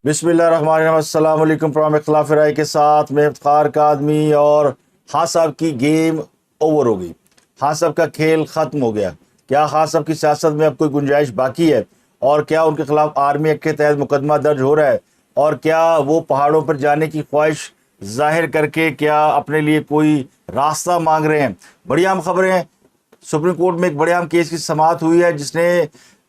بسم اللہ الرحمن الرحیم۔ السلام علیکم۔ پروگرام اختلاف رائے کے ساتھ میں افتخار کا آدمی اور خان صاحب کی گیم اوور ہو گئی، خان صاحب کا کھیل ختم ہو گیا۔ کیا خان صاحب کی سیاست میں اب کوئی گنجائش باقی ہے؟ اور کیا ان کے خلاف آرمی ایکٹ کے تحت مقدمہ درج ہو رہا ہے؟ اور کیا وہ پہاڑوں پر جانے کی خواہش ظاہر کر کے کیا اپنے لیے کوئی راستہ مانگ رہے ہیں؟ بڑی اہم خبریں ہیں۔ سپریم کورٹ میں ایک بڑے اہم کیس کی سماعت ہوئی ہے جس نے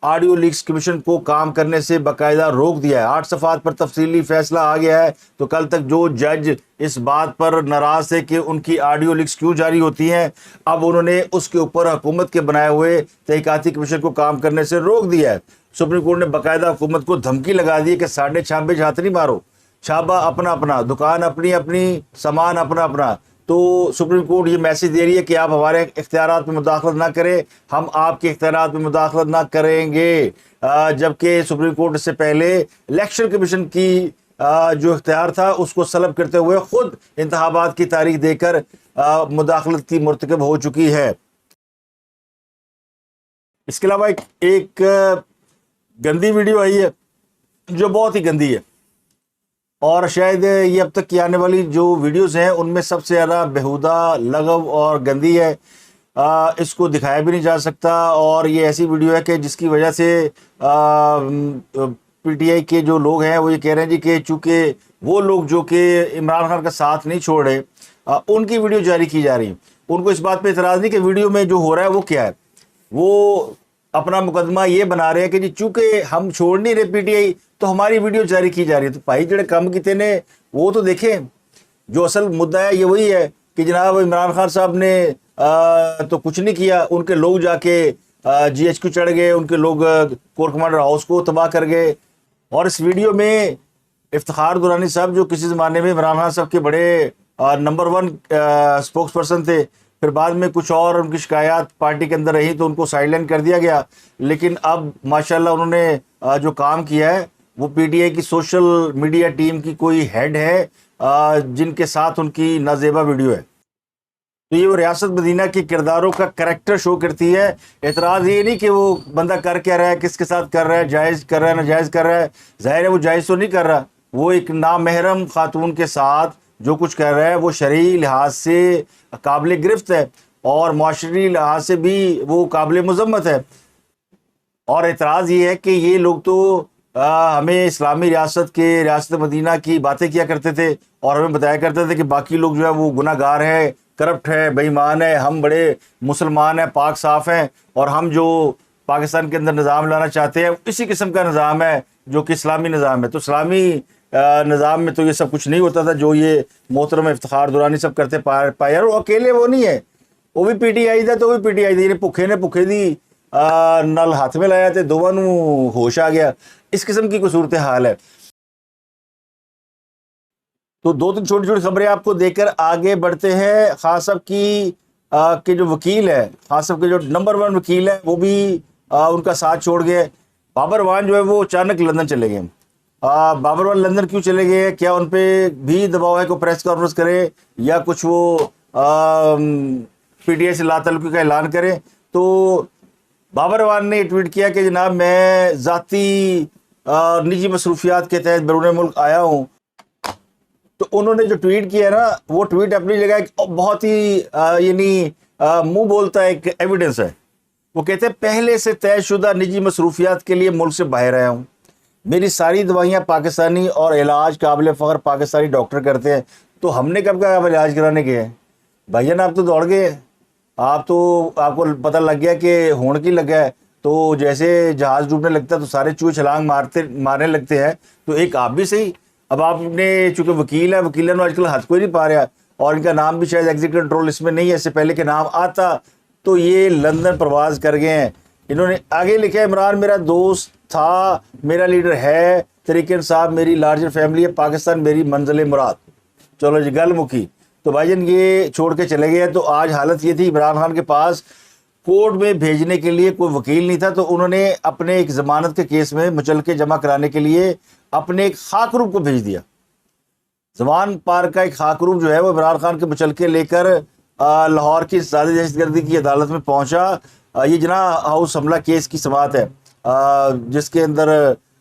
آڈیو لیکس کمیشن کو کام کرنے سے باقاعدہ روک دیا ہے۔ 8 صفحات پر تفصیلی فیصلہ آ گیا ہے۔ تو کل تک جو جج اس بات پر ناراض تھے کہ ان کی آڈیو لیکس کیوں جاری ہوتی ہیں، اب انہوں نے اس کے اوپر حکومت کے بنائے ہوئے تحقیقاتی کمیشن کو کام کرنے سے روک دیا ہے۔ سپریم کورٹ نے باقاعدہ حکومت کو دھمکی لگا دی کہ ساڑھے چھابے ہاتھ نہیں مارو، چھابا اپنا اپنا، دکان اپنی اپنی، سامان اپنا اپنا۔ تو سپریم کورٹ یہ میسج دے رہی ہے کہ آپ ہمارے اختیارات میں مداخلت نہ کریں، ہم آپ کے اختیارات میں مداخلت نہ کریں گے۔ جبکہ سپریم کورٹ سے پہلے الیکشن کمیشن کی جو اختیار تھا اس کو سلب کرتے ہوئے خود انتخابات کی تاریخ دے کر مداخلت کی مرتکب ہو چکی ہے۔ اس کے علاوہ ایک گندی ویڈیو آئی ہے جو بہت ہی گندی ہے، اور شاید یہ اب تک کی آنے والی جو ویڈیوز ہیں ان میں سب سے زیادہ بیہودہ، لغو اور گندی ہے۔ اس کو دکھایا بھی نہیں جا سکتا، اور یہ ایسی ویڈیو ہے کہ جس کی وجہ سے پی ٹی آئی کے جو لوگ ہیں وہ یہ کہہ رہے ہیں جی کہ چونکہ وہ لوگ جو کہ عمران خان کا ساتھ نہیں چھوڑ رہے ان کی ویڈیو جاری کی جا رہی ہے۔ ان کو اس بات پہ اعتراض نہیں کہ ویڈیو میں جو ہو رہا ہے وہ کیا ہے، وہ اپنا مقدمہ یہ بنا رہے ہیں کہ جی چونکہ ہم چھوڑ نہیں رہے پی ٹی آئی تو ہماری ویڈیو جاری کی جا رہی ہے۔ تو بھائی جڑے کم کیتے نے وہ تو دیکھیں، جو اصل مدعا ہے یہ وہی ہے کہ جناب عمران خان صاحب نے تو کچھ نہیں کیا، ان کے لوگ جا کے جی ایچ کیو چڑھ گئے، ان کے لوگ کور کمانڈر ہاؤس کو تباہ کر گئے۔ اور اس ویڈیو میں افتخار درانی صاحب جو کسی زمانے میں عمران خان صاحب کے بڑے نمبر 1 اسپوکس پرسن تھے، پھر بعد میں کچھ اور ان کی شکایات پارٹی کے اندر رہی تو ان کو سائیڈ لائن کر دیا گیا، لیکن اب ماشاءاللہ انہوں نے جو کام کیا ہے وہ پی ٹی آئی کی سوشل میڈیا ٹیم کی کوئی ہیڈ ہے جن کے ساتھ ان کی نازیبا ویڈیو ہے۔ تو یہ وہ ریاست مدینہ کے کرداروں کا کریکٹر شو کرتی ہے۔ اعتراض یہ نہیں کہ وہ بندہ کر کیا رہا ہے، کس کے ساتھ کر رہا ہے، جائز کر رہا ہے ناجائز کر رہا ہے۔ ظاہر ہے وہ جائز تو نہیں کر رہا، وہ ایک نامحرم خاتون کے ساتھ جو کچھ کر رہا ہے وہ شرعی لحاظ سے قابل گرفت ہے اور معاشرتی لحاظ سے بھی وہ قابل مذمت ہے۔ اور اعتراض یہ ہے کہ یہ لوگ تو ہمیں اسلامی ریاست مدینہ کی باتیں کیا کرتے تھے اور ہمیں بتایا کرتے تھے کہ باقی لوگ جو ہے وہ گناہ گار ہے، کرپٹ ہے، بے ایمان ہے، ہم بڑے مسلمان ہیں، پاک صاف ہیں، اور ہم جو پاکستان کے اندر نظام لانا چاہتے ہیں اسی قسم کا نظام ہے جو کہ اسلامی نظام ہے۔ تو اسلامی نظام میں تو یہ سب کچھ نہیں ہوتا تھا جو یہ محترم افتخار درانی سب کرتے پائے۔ اور اکیلے وہ نہیں ہے، وہ بھی پی ٹی آئی تھا تو وہ بھی پی ٹی آئی تھی، بھکھے دی نل ہاتھ میں لایا تھے، دونوں نوں ہوش آ گیا، اس قسم کی کوئی صورتحال ہے۔ تو 2-3 چھوٹی چھوٹی خبریں آپ کو دے کر آگے بڑھتے ہیں۔ خان صاحب کی کے جو وکیل ہے، خان صاحب کے جو نمبر 1 وکیل ہے وہ بھی ان کا ساتھ چھوڑ گئے۔ بابر وان جو ہے وہ اچانک لندن چلے گئے۔ بابر وان لندن کیوں چلے گئے؟ کیا ان پہ بھی دباؤ ہے کہ پریس کانفرنس کرے یا کچھ وہ پی ٹی آئی سے لا تعلقی کا اعلان کرے؟ تو بابر وان نے ٹویٹ کیا کہ جناب میں ذاتی نجی مصروفیات کے تحت بیرون ملک آیا ہوں۔ تو انہوں نے جو ٹویٹ کیا ہے نا، وہ ٹویٹ اپنی جگہ ایک بہت ہی یعنی منہ بولتا ایک ایویڈنس ہے۔ وہ کہتے ہیں پہلے سے طے شدہ نجی مصروفیات کے لیے ملک سے باہر آیا ہوں، میری ساری دوائیاں پاکستانی اور علاج قابل فخر پاکستانی ڈاکٹر کرتے ہیں۔ تو ہم نے کب کہا آپ علاج کرانے گئے ہیں؟ بھائی جان آپ تو دوڑ گئے، آپ کو پتہ لگ گیا کہ ہون کی لگا ہے، تو جیسے جہاز ڈوبنے لگتا ہے تو سارے چوہے چھلانگ مارنے لگتے ہیں، تو ایک آپ بھی صحیح۔ اب آپ نے چونکہ وکیل ہے، وکیلوں نے آج کل ہاتھ کوئی نہیں پا رہا، اور ان کا نام بھی شاید ایگزیکٹو کنٹرول اس میں نہیں ہے، اس سے پہلے کے نام آتا تو یہ لندن پرواز کر گئے ہیں۔ انہوں نے آگے لکھا ہے عمران میرا دوست تھا، میرا لیڈر ہے، طریق انصاف میری لارجر فیملی ہے، پاکستان میری منزل مراد۔ چلو جی گل مکی۔ تو بھائی جان یہ چھوڑ کے چلے گئے۔ تو آج حالت یہ تھی عمران خان کے پاس کورٹ میں بھیجنے کے لیے کوئی وکیل نہیں تھا، تو انہوں نے اپنے ایک ضمانت کے کیس میں مچلکے جمع کرانے کے لیے اپنے ایک خاکروب کو بھیج دیا۔ زمان پار کا ایک خاکروب جو ہے وہ عمران خان کے مچلکے لے کر لاہور کی ذاتی دہشت گردی کی عدالت میں پہنچا۔ یہ جناح ہاؤس حملہ کیس کی سماعت ہے جس کے اندر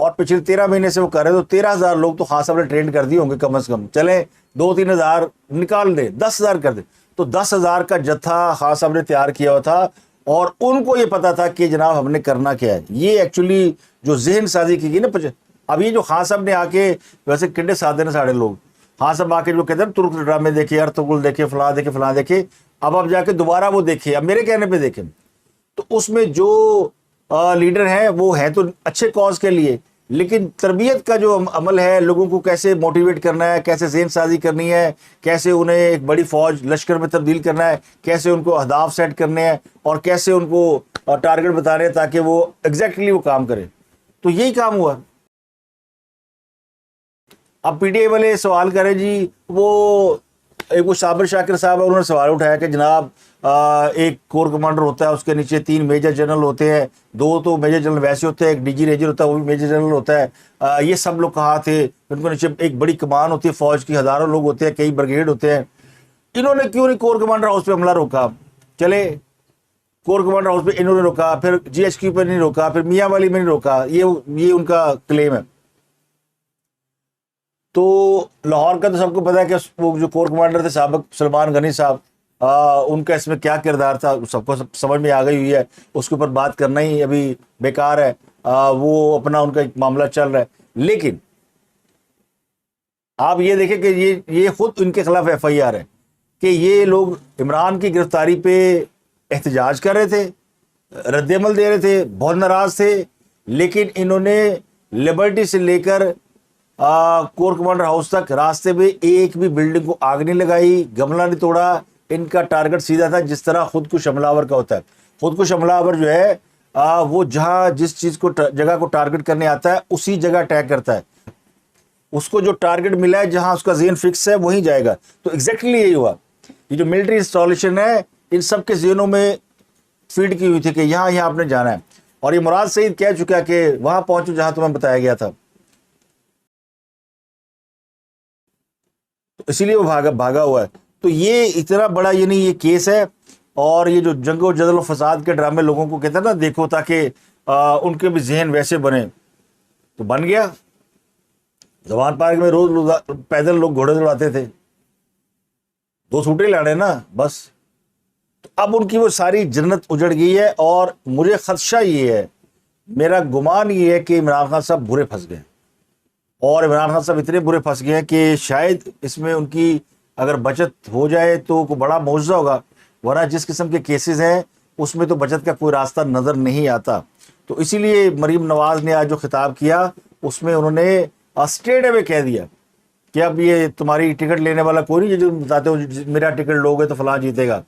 اور پچھلے 13 مہینے سے وہ کر رہے تو 13,000 لوگ تو خان صاحب نے ٹرین کر دیے ہوں گے کم از کم. چلیں 2-3 ہزار نکال دیں, 10,000 کر دیں, تو 10,000 کا جتھا خان صاحب نے تیار کیا ہوا تھا, اور ان کو یہ پتا تھا کہ جناب ہم نے کرنا کیا ہے. یہ ایکچولی جو ذہن سازی کی گئی نا. اب یہ جو خان صاحب نے آ کے, ویسے کنڈے سادے نے ساڑھے لوگ, خان صاحب آ کے جو کہتے ہیں ترک ڈرامے دیکھے, ارطغرل دیکھے, فلاں دیکھے, فلاں دیکھے, اب آپ جا کے دوبارہ وہ دیکھیں, اب میرے کہنے پہ دیکھیں. تو اس میں جو لیڈر ہیں وہ ہیں تو اچھے کاز کے لیے, لیکن تربیت کا جو عمل ہے, لوگوں کو کیسے موٹیویٹ کرنا ہے, کیسے ذہن سازی کرنی ہے, کیسے انہیں ایک بڑی فوج لشکر میں تبدیل کرنا ہے, کیسے ان کو اہداف سیٹ کرنے ہیں, اور کیسے ان کو ٹارگٹ بتانے ہیں تاکہ وہ ایگزیکٹلی وہ کام کریں, تو یہی کام ہوا. اب پی ٹی آئی والے سوال کریں جی, وہ ایک وہ صابر شاکر صاحب ہے, انہوں نے سوال اٹھایا کہ جناب ایک کور کمانڈر ہوتا ہے, اس کے نیچے 3 میجر جنرل ہوتے ہیں, 2 تو میجر جنرل ویسے ہوتے ہیں, ایک ڈی جی ریجر ہوتا ہے وہ بھی میجر جنرل ہوتا ہے, یہ سب لوگ کہاں تھے, ان کے نیچے ایک بڑی کمان ہوتی ہے فوج کی, ہزاروں لوگ ہوتے ہیں, کئی بریگیڈ ہوتے ہیں, انہوں نے کیوں نہیں کور کمانڈر ہاؤس پہ حملہ روکا؟ چلے کور کمانڈر ہاؤس پہ انہوں نے روکا, پھر جی ایچ کیو پہ نہیں روکا, پھر میاں والی میں نہیں روکا, یہ ان کا کلیم ہے. تو لاہور کا تو سب کو پتا ہے کہ وہ جو کور کمانڈر تھے سابق سلمان غنی صاحب, ان کا اس میں کیا کردار تھا, سب کو سمجھ میں آ گئی ہوئی ہے, اس کے اوپر بات کرنا ہی ابھی بیکار ہے. وہ اپنا ان کا ایک معاملہ چل رہا ہے. لیکن آپ یہ دیکھیں کہ یہ خود ان کے خلاف ایف آئی آر ہے کہ یہ لوگ عمران کی گرفتاری پہ احتجاج کر رہے تھے, رد عمل دے رہے تھے, بہت ناراض تھے, لیکن انہوں نے لبرٹی سے لے کر کور کمانڈر ہاؤس تک راستے میں ایک بھی بلڈنگ کو آگ نہیں لگائی, گملہ نہیں توڑا. ان کا ٹارگٹ سیدھا تھا جس طرح خود کش حملہ آور کا ہوتا ہے. خود کش حملہ آور جو ہے وہ جہاں جس چیز کو جگہ کو ٹارگٹ کرنے آتا ہے اسی جگہ اٹیک کرتا ہے. اس کو جو ٹارگٹ ملا ہے, جہاں اس کا ذہن فکس ہے وہیں جائے گا. تو ایگزیکٹلی یہی ہوا. یہ جو ملٹری انسٹالیشن ہے ان سب کے ذہنوں میں فیڈ کی ہوئی تھی کہ یہاں آپ نے جانا ہے, اور یہ مراد سعید کہہ چکا کہ وہاں پہنچو جہاں تمہیں بتایا گیا تھا. اسی لیے وہ بھاگا ہوا ہے. تو یہ اتنا بڑا یعنی یہ کیس ہے, اور یہ جو جنگ و جدل و فساد کے ڈرامے لوگوں کو کہتے ہیں نا دیکھو تاکہ ان کے بھی ذہن ویسے بنے, تو بن گیا. زبان پارک میں روز پیدل لوگ گھوڑے دوڑاتے تھے, 2 سوٹے لانے نا بس. تو اب ان کی وہ ساری جنت اجڑ گئی ہے, اور مجھے خدشہ یہ ہے, میرا گمان یہ ہے کہ عمران خان صاحب برے پھنس گئے, اور عمران خان صاحب اتنے برے پھنس گئے ہیں کہ شاید اس میں ان کی اگر بچت ہو جائے تو کوئی بڑا معجزہ ہوگا, ورنہ جس قسم کے کیسز ہیں اس میں تو بچت کا کوئی راستہ نظر نہیں آتا. تو اسی لیے مریم نواز نے آج جو خطاب کیا اس میں انہوں نے اسٹریٹ اوے کہہ دیا کہ اب یہ تمہاری ٹکٹ لینے والا کوئی نہیں, جو بتاتے ہو میرا ٹکٹ لوگے تو فلاں جیتے گا.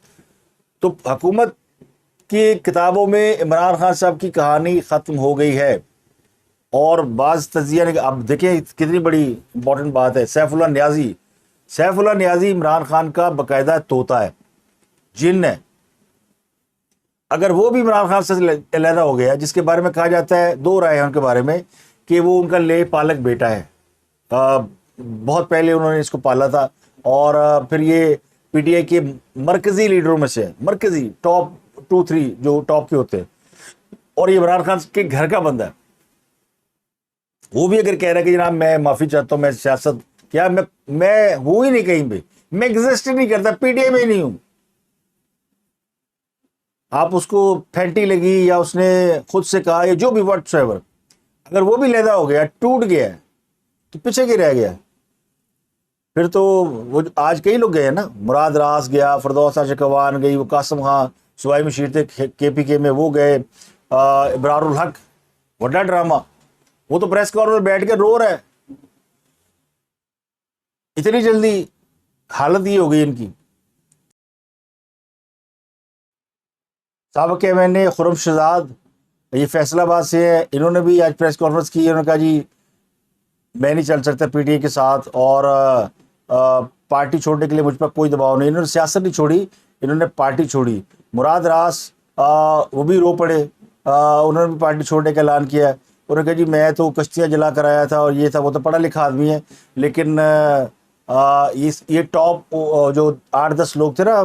تو حکومت کی کتابوں میں عمران خان صاحب کی کہانی ختم ہو گئی ہے. اور بعض تجزیہ نے, اب دیکھیں کتنی بڑی امپورٹنٹ بات ہے, سیف اللہ نیازی عمران خان کا باقاعدہ طوطا ہے, جن ہے. اگر وہ بھی عمران خان سے علیحدہ ہو گیا, جس کے بارے میں کہا جاتا ہے 2 رائے ہیں ان کے بارے میں کہ وہ ان کا لے پالک بیٹا ہے, بہت پہلے انہوں نے اس کو پالا تھا, اور پھر یہ پی ٹی آئی کے مرکزی لیڈروں میں سے, مرکزی ٹاپ 2-3 جو ٹاپ کے ہوتے ہیں, اور یہ عمران خان کے گھر کا بندہ ہے. وہ بھی اگر کہہ رہا ہے کہ جناب میں معافی چاہتا ہوں, میں سیاست کیا میں ہوں ہی نہیں کہیں پہ, میں ایگزسٹ ہی نہیں کرتا, پی ٹی آئی میں ہی نہیں ہوں. آپ اس کو پھینٹی لگی یا اس نے خود سے کہا یا جو بھی واٹس ایور, اگر وہ بھی لیدا ہو گیا, ٹوٹ گیا ہے, تو پیچھے کی رہ گیا. پھر تو وہ آج کئی لوگ گئے ہیں نا, مراد راس گیا, فردوس شکوان گئی, وہ قاسم خان صوبائی مشیر تھے کے پی کے میں وہ گئے, ابرار الحق بڑا ڈرامہ, وہ تو پریس کانفرنس میں بیٹھ کے رو رہا ہے. اتنی جلدی حالت یہ ہو گئی ان کی. سابق میں نے خرم شہزاد یہ فیصل آباد سے ہے, انہوں نے بھی آج پریس کانفرنس کی. انہوں نے کہا جی میں نہیں چل سکتا پی ٹی آئی کے ساتھ, اور پارٹی چھوڑنے کے لیے مجھ پر کوئی دباؤ نہیں. انہوں نے سیاست نہیں چھوڑی, انہوں نے پارٹی چھوڑی. مراد راس وہ بھی رو پڑے, انہوں نے بھی پارٹی چھوڑنے کا اعلان کیا. انہوں نے کہا جی میں تو کشتیاں جلا کر آیا تھا, اور یہ تھا, وہ تو پڑھا لکھا آدمی ہے, لیکن یہ ٹاپ جو 8-10 لوگ تھے نا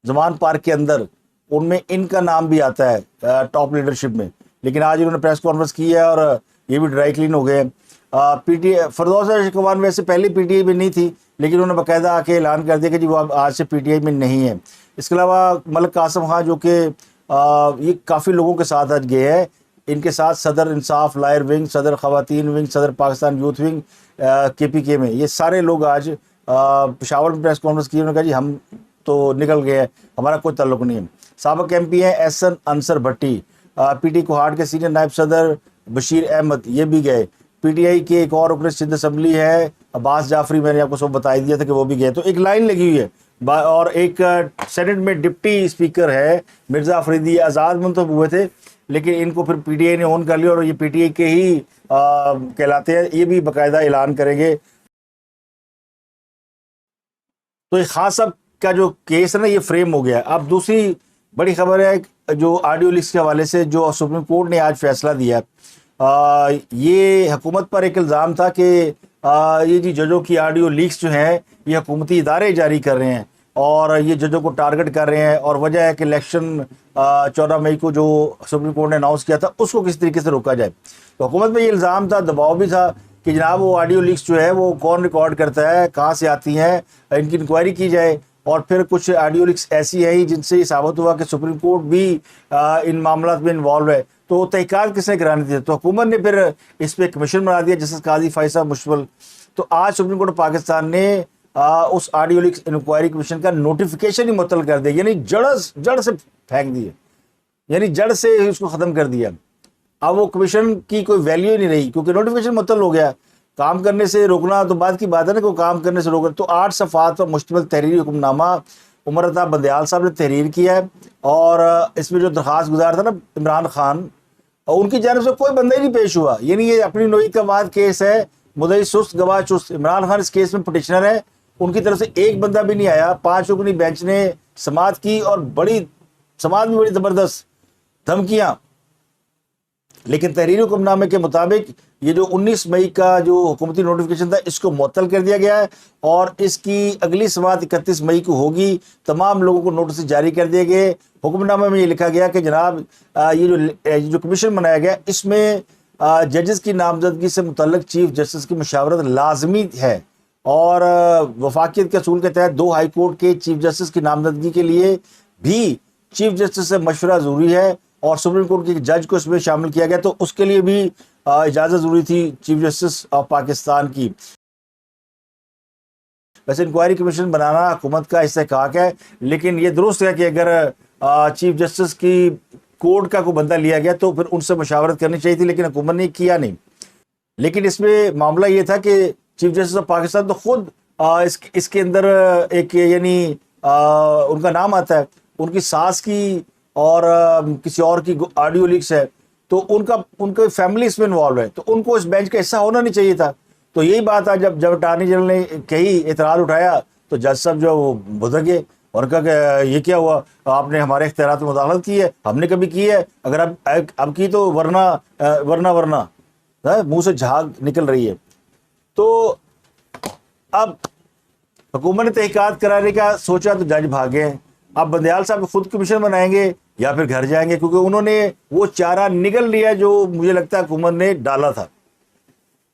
زمان پارک کے اندر, ان میں ان کا نام بھی آتا ہے ٹاپ لیڈرشپ میں. لیکن آج انہوں نے پریس کانفرنس کی ہے, اور یہ بھی ڈرائی کلین ہو گئے ہیں. پی ٹی فردوس اشکوان ویسے پہلے پی ٹی آئی میں نہیں تھی، لیکن انہوں نے باقاعدہ آ کے اعلان کر دیا کہ جی وہ آج سے پی ٹی آئی میں نہیں ہے. اس کے علاوہ ملک قاسم خان جو کہ یہ کافی لوگوں کے ساتھ آج گئے ہیں، ان کے ساتھ صدر انصاف لائر ونگ، صدر خواتین ونگ، صدر پاکستان یوتھ ونگ کے پی کے میں، یہ سارے لوگ آج پشاور میں پریس کانفرنس کی. انہوں نے کہا جی ہم تو نکل گئے ہیں، ہمارا کوئی تعلق نہیں ہے. سابق ایم پی ہیں احسن انصر بھٹی، پی ٹی کوہاٹ کے سینئر نائب صدر بشیر احمد یہ بھی گئے. پی ٹی آئی کے ایک اور رکن سندھ اسمبلی ہے عباس جعفری، میں نے آپ کو سب بتا دیا تھا کہ وہ بھی گئے. تو ایک لائن لگی ہوئی ہے. اور ایک سینٹ میں ڈپٹی اسپیکر ہے مرزا افریدی، آزاد منتخب ہوئے تھے لیکن ان کو پھر پی ٹی آئی نے اون کر لیا اور یہ پی ٹی آئی کے ہی کہلاتے ہیں. یہ بھی باقاعدہ اعلان کریں گے. تو یہ خان صاحب کا جو کیس ہے نا یہ فریم ہو گیا. اب دوسری بڑی خبر ہے جو آڈیو لیکس کے حوالے سے جو سپریم کورٹ نے آج فیصلہ دیا. یہ حکومت پر ایک الزام تھا کہ یہ جی ججوں کی آڈیو لیکس جو ہیں یہ حکومتی ادارے جاری کر رہے ہیں اور یہ ججوں کو ٹارگٹ کر رہے ہیں، اور وجہ ہے کہ الیکشن 14 مئی کو جو سپریم کورٹ نے اناؤنس کیا تھا اس کو کس طریقے سے روکا جائے. تو حکومت میں یہ الزام تھا، دباؤ بھی تھا کہ جناب وہ آڈیو لیکس جو ہے وہ کون ریکارڈ کرتا ہے، کہاں سے آتی ہیں، ان کی انکوائری کی جائے. اور پھر کچھ آڈیو لیکس ایسی ہیں جن سے یہ ثابت ہوا کہ سپریم کورٹ بھی ان معاملات میں انوالو ہے. تو تحقیقات کس نے کرانی تھی؟ تو حکومت نے پھر اس پہ کمیشن بنا دیا جسٹس قاضی فائز مشمل. تو آج سپریم کورٹ پاکستان نے اس آڈیو لیکس انکوائری کمیشن کا نوٹیفیکیشن ہی معطل کر دیا، یعنی جڑ سے پھینک دیا، یعنی جڑ سے اس کو ختم کر دیا. اب وہ کمیشن کی کوئی ویلیو ہی نہیں رہی کیونکہ نوٹیفیکیشن معطل ہو گیا. کام کرنے سے روکنا تو بعد کی بات ہے نا، کہ کام کرنے سے روکنا. تو 8 صفحات پر مشتمل تحریری حکم نامہ عمر عطا بندیال صاحب نے تحریر کیا ہے، اور اس میں جو درخواست گزار تھا نا عمران خان، ان کی جانب سے کوئی بندہ ہی نہیں پیش ہوا. یعنی یہ اپنی نوعیت کا واد کیس ہے، مدعی سست گواہ چست. عمران خان اس کیس میں پٹیشنر ہے، ان کی طرف سے ایک بندہ بھی نہیں آیا. 5 رکنی بینچ نے سماعت کی اور سماعت میں بڑی زبردست دھمکیاں. لیکن تحریری حکم نامے کے مطابق یہ جو 19 مئی کا جو حکومتی نوٹیفیکیشن تھا اس کو معطل کر دیا گیا ہے، اور اس کی اگلی سماعت 31 مئی کو ہوگی. تمام لوگوں کو نوٹس جاری کر دیے گئے. حکم نامے میں یہ لکھا گیا کہ جناب یہ جو کمیشن بنایا گیا اس میں ججز کی نامزدگی سے متعلق چیف جسٹس کی مشاورت لازمی ہے، اور وفاقیت کے اصول کے تحت 2 ہائی کورٹ کے چیف جسٹس کی نامزدگی کے لیے بھی چیف جسٹس سے مشورہ ضروری ہے، اور سپریم کورٹ کے جج کو اس میں شامل کیا گیا. تو اس کے لیے بھی اجازت ضروری تھی چیف جسٹس آف پاکستان کی. ویسے انکوائری کمیشن بنانا حکومت کا استحقاق ہے، لیکن یہ درست ہے کہ اگر چیف جسٹس کی کوڈ کا کوئی بندہ لیا گیا تو پھر ان سے مشاورت کرنی چاہیے تھی، لیکن حکومت نے کیا نہیں. لیکن اس میں معاملہ یہ تھا کہ چیف جسٹس آف پاکستان تو خود اس کے اندر ایک یعنی ان کا نام آتا ہے، ان کی ساس کی اور کسی اور کی آڈیو لیکس ہے، تو ان کا فیملی اس میں انوالو ہے، تو ان کو اس بینچ کا حصہ ہونا نہیں چاہیے تھا. تو یہی بات ہے جب اٹارنی جنرل نے کہی اعتراض اٹھایا تو جج صاحب جو وہ بھدک گئے اور کہا کہ یہ کیا ہوا، آپ نے ہمارے اختیارات میں مداخلت کی ہے، ہم نے کبھی کی ہے، اگر اب کی تو ورنہ منہ سے جھاگ نکل رہی ہے. تو اب حکومت نے تحقیقات کرانے کا سوچا تو جج بھاگے ہیں. اب بندیال صاحب خود کمیشن بنائیں گے یا پھر گھر جائیں گے، کیونکہ انہوں نے وہ چارہ نگل لیا جو مجھے لگتا ہے حکومت نے ڈالا تھا.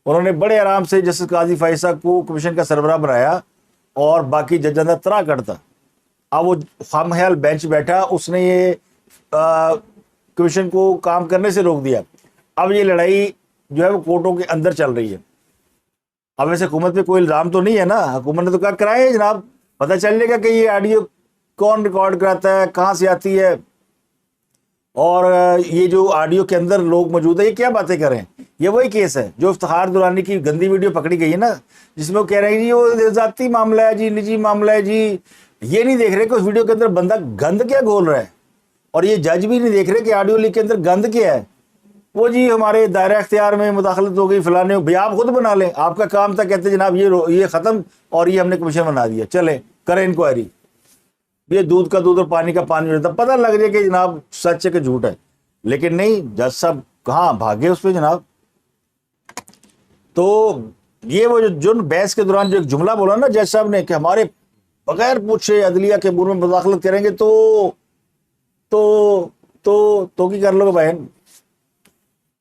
انہوں نے بڑے آرام سے جسٹس قاضی فائز کو کمیشن کا سربراہ بنایا اور باقی ججوں کا ترا کرتا. اب وہ خام خیال بینچ بیٹھا، اس نے یہ کمیشن کو کام کرنے سے روک دیا. اب یہ لڑائی جو ہے وہ کورٹوں کے اندر چل رہی ہے. اب ایسے حکومت پہ کوئی الزام تو نہیں ہے نا، حکومت نے تو کہا کرائے جناب، پتہ چل جائے گا کہ یہ آڈیو کون ریکارڈ کراتا ہے، کہاں سے آتی ہے، اور یہ جو آڈیو کے اندر لوگ موجود ہیں یہ کیا باتیں کر رہے ہیں. یہ وہی کیس ہے جو افتخار درانی کی گندی ویڈیو پکڑی گئی ہے نا، جس میں وہ کہہ رہے ہیں جی وہ ذاتی معاملہ ہے جی، نجی معاملہ ہے جی. یہ نہیں دیکھ رہے کہ اس ویڈیو کے اندر بندہ گند کیا گھول رہا ہے، اور یہ جج بھی نہیں دیکھ رہے کہ آڈیو لیک کے اندر گند کیا ہے. وہ جی ہمارے دائرہ اختیار میں مداخلت ہو گئی فلانے، بھائی آپ خود بنا لیں، آپ کا کام تھا، کہتے جناب یہ ختم اور یہ ہم نے کمیشن بنا دیا، چلے کریں انکوائری. یہ دودھ کا دودھ اور پانی کا پانی ہوتا، پتہ لگ جائے کہ جناب سچ ہے کہ جھوٹ ہے. لیکن نہیں، جج صاحب کہاں بھاگے اس پہ جناب. تو یہ وہ جو بحث کے دوران جو ایک جملہ بولا نا جج صاحب نے کہ ہمارے بغیر پوچھے عدلیہ کے امور میں مداخلت کریں گے تو کی کر لو گے بہن.